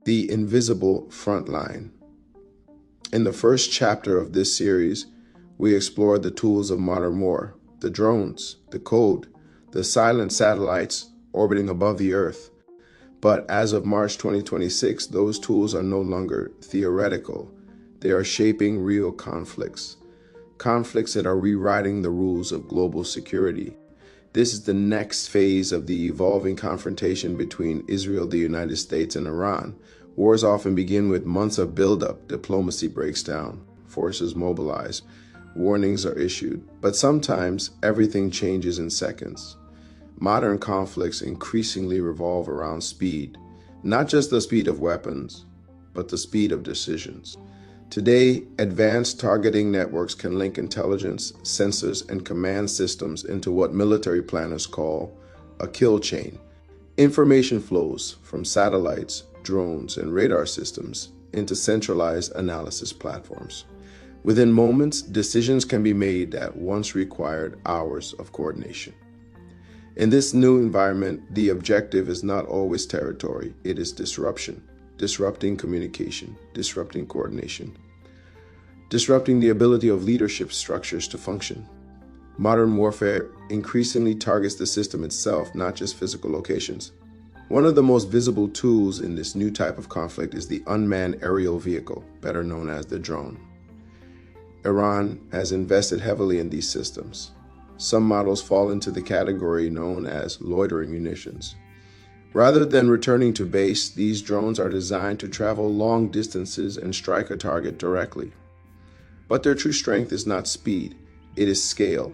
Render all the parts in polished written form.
The Invisible Frontline. In the first chapter of this series, we explored the tools of modern war, the drones, the code, the silent satellites orbiting above the Earth. But as of March 2026, those tools are no longer theoretical. They are shaping real conflicts. Conflicts that are rewriting the rules of global security. This is the next phase of the evolving confrontation between Israel, the United States, and Iran. Wars often begin with months of buildup. Diplomacy breaks down. Forces mobilize. Warnings are issued. But sometimes everything changes in seconds. Modern conflicts increasingly revolve around speed. Not just the speed of weapons, but the speed of decisions. Today, advanced targeting networks can link intelligence, sensors, and command systems into what military planners call a kill chain. Information flows from satellites, drones, and radar systems into centralized analysis platforms. Within moments, decisions can be made that once required hours of coordination. In this new environment, the objective is not always territory, it is disruption. Disrupting communication, disrupting coordination, disrupting the ability of leadership structures to function. Modern warfare increasingly targets the system itself, not just physical locations. One of the most visible tools in this new type of conflict is the unmanned aerial vehicle, better known as the drone. Iran has invested heavily in these systems. Some models fall into the category known as loitering munitions. Rather than returning to base, these drones are designed to travel long distances and strike a target directly. But their true strength is not speed, it is scale.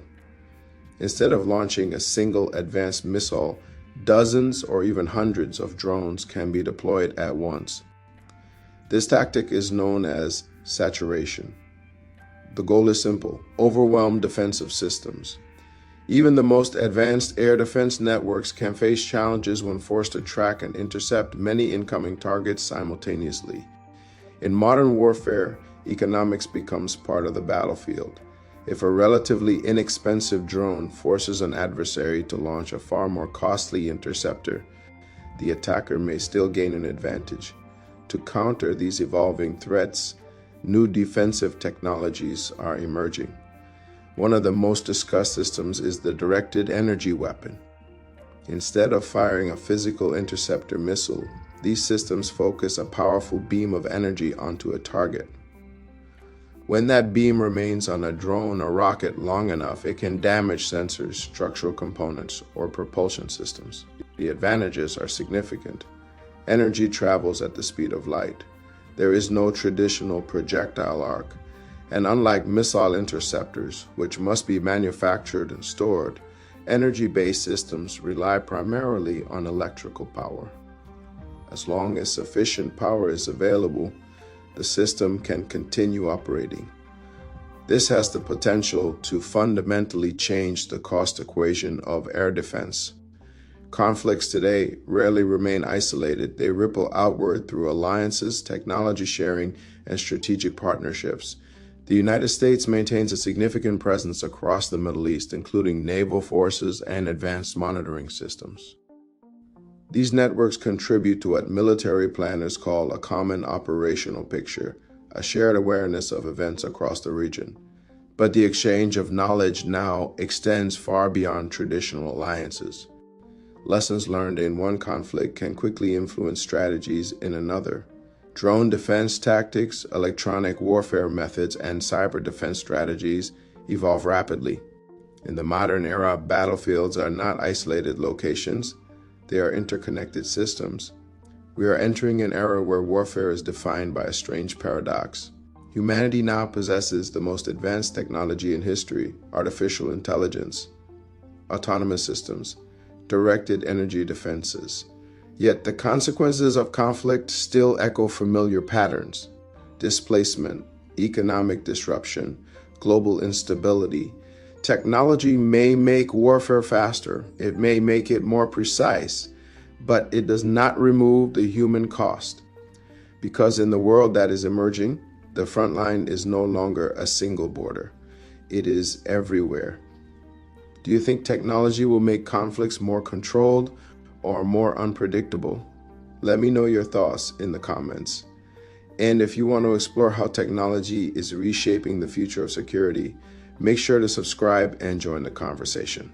Instead of launching a single advanced missile, dozens or even hundreds of drones can be deployed at once. This tactic is known as saturation. The goal is simple: overwhelm defensive systems. Even the most advanced air defense networks can face challenges when forced to track and intercept many incoming targets simultaneously. In modern warfare, economics becomes part of the battlefield. If a relatively inexpensive drone forces an adversary to launch a far more costly interceptor, the attacker may still gain an advantage. To counter these evolving threats, new defensive technologies are emerging. One of the most discussed systems is the directed energy weapon. Instead of firing a physical interceptor missile, these systems focus a powerful beam of energy onto a target. When that beam remains on a drone or rocket long enough, it can damage sensors, structural components, or propulsion systems. The advantages are significant. Energy travels at the speed of light. There is no traditional projectile arc. And unlike missile interceptors, which must be manufactured and stored, energy-based systems rely primarily on electrical power. As long as sufficient power is available, the system can continue operating. This has the potential to fundamentally change the cost equation of air defense. Conflicts today rarely remain isolated. They ripple outward through alliances, technology sharing, and strategic partnerships. The United States maintains a significant presence across the Middle East, including naval forces and advanced monitoring systems. These networks contribute to what military planners call a common operational picture, a shared awareness of events across the region. But the exchange of knowledge now extends far beyond traditional alliances. Lessons learned in one conflict can quickly influence strategies in another. Drone defense tactics, electronic warfare methods, and cyber defense strategies evolve rapidly. In the modern era, battlefields are not isolated locations, they are interconnected systems. We are entering an era where warfare is defined by a strange paradox. Humanity now possesses the most advanced technology in history: artificial intelligence, autonomous systems, directed energy defenses. Yet the consequences of conflict still echo familiar patterns: displacement, economic disruption, global instability. Technology may make warfare faster, it may make it more precise, but it does not remove the human cost. Because in the world that is emerging, the front line is no longer a single border. It is everywhere. Do you think technology will make conflicts more controlled or more unpredictable? Let me know your thoughts in the comments. And if you want to explore how technology is reshaping the future of security, make sure to subscribe and join the conversation.